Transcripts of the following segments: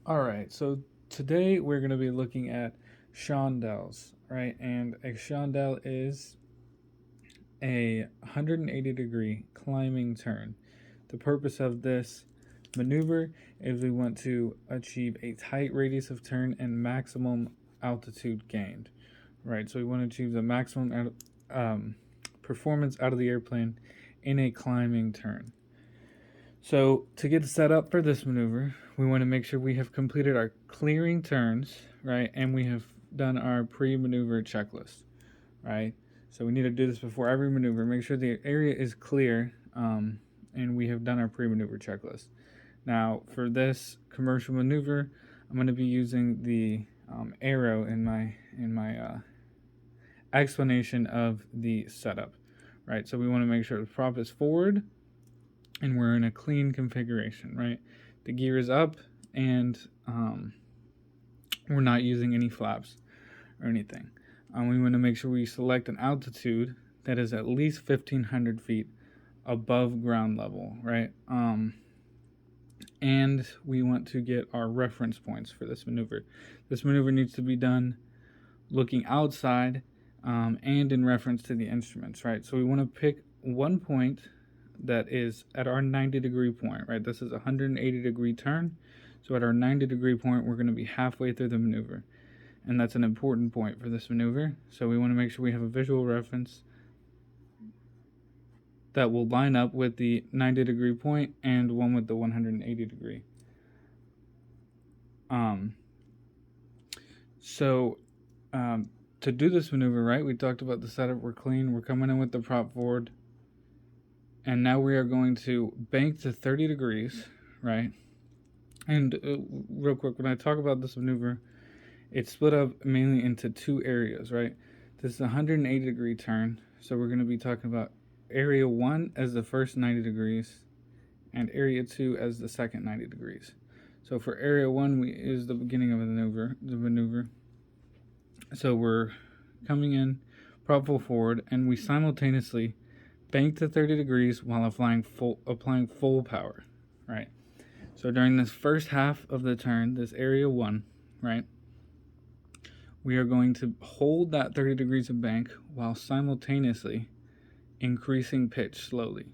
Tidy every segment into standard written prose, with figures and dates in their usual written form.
All right, so today we're going to be looking at Chandelles, right? And a chandelle is a 180-degree climbing turn. The purpose of this maneuver is we want to achieve a tight radius of turn and maximum altitude gained, right? So we want to achieve the maximum performance out of the airplane in a climbing turn. So to get set up for this maneuver, we want to make sure we have completed our clearing turns, right? And we have done our pre-maneuver checklist, right? So we need to do this before every maneuver. Make sure the area is clear, and we have done our pre-maneuver checklist. Now, for this commercial maneuver, I'm going to be using the arrow in my explanation of the setup, right? So we want to make sure the prop is forward and we're in a clean configuration, right? The gear is up and we're not using any flaps or anything. We want to make sure we select an altitude that is at least 1,500 feet above ground level, right? And we want to get our reference points for this maneuver. This maneuver needs to be done looking outside and in reference to the instruments, right? So we want to pick one point that is at our 90-degree point, right? This is a 180-degree turn. So at our 90-degree point, we're going to be halfway through the maneuver. And that's an important point for this maneuver. So we want to make sure we have a visual reference that will line up with the 90-degree point and one with the 180-degree. To do this maneuver, right, we talked about the setup. We're clean. We're coming in with the prop forward. And now we are going to bank to 30 degrees, right? And real quick, when I talk about this maneuver, it's split up mainly into two areas, right? This is a 180-degree turn. So we're going to be talking about area 1 as the first 90 degrees and area 2 as the second 90 degrees. So for area 1 is the beginning of the maneuver. So we're coming in, prop full forward, and we simultaneously bank to 30 degrees while applying full power, right? So during this first half of the turn, this area 1, right, we are going to hold that 30 degrees of bank while simultaneously increasing pitch slowly,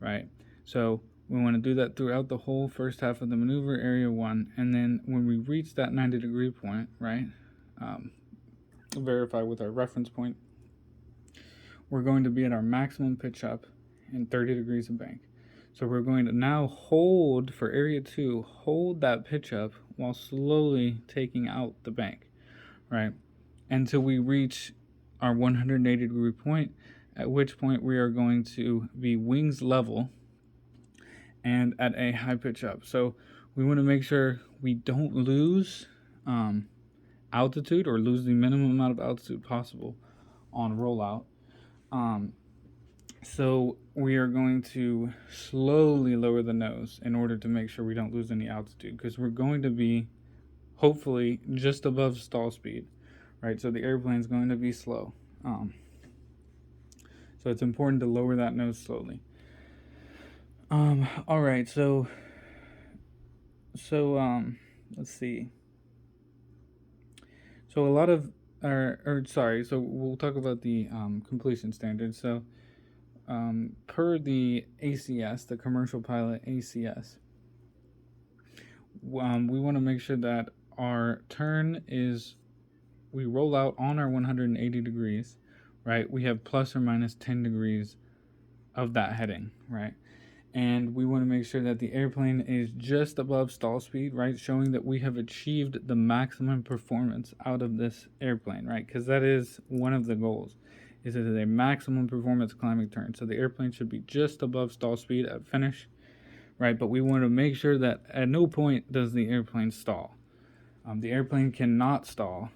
right? So we want to do that throughout the whole first half of the maneuver, area 1, and then when we reach that 90-degree point, right, verify with our reference point, we're going to be at our maximum pitch up and 30 degrees of bank. So we're going to now hold, for area 2, hold that pitch up while slowly taking out the bank, right, until we reach our 180-degree point, at which point we are going to be wings level and at a high pitch up. So we want to make sure we don't lose altitude or lose the minimum amount of altitude possible on rollout. So we are going to slowly lower the nose in order to make sure we don't lose any altitude, because we're going to be hopefully just above stall speed, right? So the airplane's going to be slow. So it's important to lower that nose slowly. All right, so let's see. So a lot of, so we'll talk about the completion standards. So per the ACS, the commercial pilot ACS, we want to make sure that our turn is, we roll out on our 180 degrees, right? We have plus or minus 10 degrees of that heading, right? And we want to make sure that the airplane is just above stall speed, right? Showing that we have achieved the maximum performance out of this airplane, right? Because that is one of the goals, is it is a maximum performance climbing turn. So the airplane should be just above stall speed at finish, right? But we want to make sure that at no point does the airplane stall. The airplane cannot stall,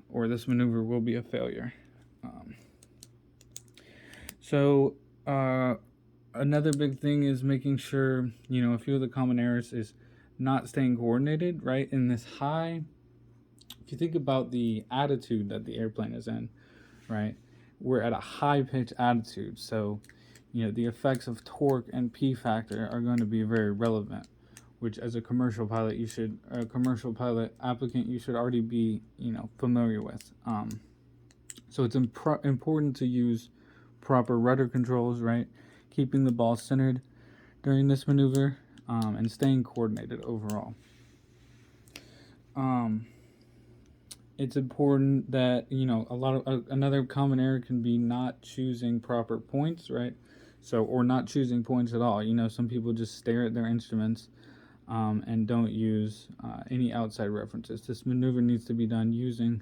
or this maneuver will be a failure. Another big thing is making sure, a few of the common errors is not staying coordinated, right? In this high, if you think about the attitude that the airplane is in, right? We're at a high pitch attitude. So, the effects of torque and P factor are going to be very relevant. which as a commercial pilot applicant, you should already be, familiar with. So it's important to use proper rudder controls, right? Keeping the ball centered during this maneuver, and staying coordinated overall. It's important that, another common error can be not choosing proper points, right? So, or not choosing points at all. Some people just stare at their instruments, and don't use any outside references. This maneuver needs to be done using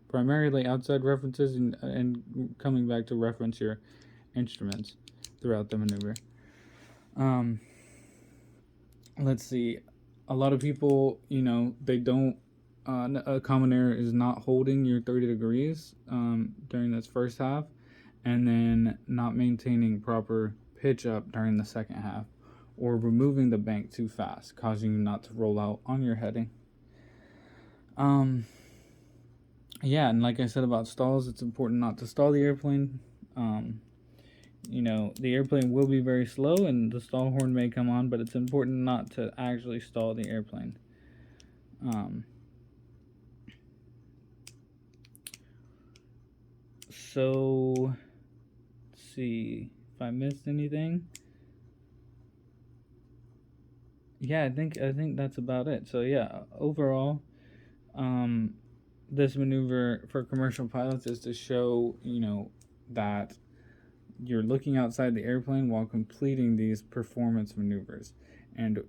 primarily outside references, and coming back to reference your instruments throughout the maneuver. Let's see. A lot of people, they don't. A common error is not holding your 30 degrees during this first half, and then not maintaining proper pitch up during the second half, or removing the bank too fast, causing you not to roll out on your heading. Yeah, and like I said about stalls, it's important not to stall the airplane. The airplane will be very slow and the stall horn may come on, but it's important not to actually stall the airplane. So, let's see if I missed anything. Yeah, I think that's about it. So yeah, overall, this maneuver for commercial pilots is to show, that you're looking outside the airplane while completing these performance maneuvers, and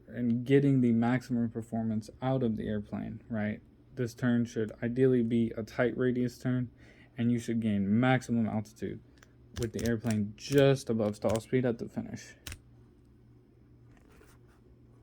getting the maximum performance out of the airplane, right? This turn should ideally be a tight radius turn, and you should gain maximum altitude with the airplane just above stall speed at the finish.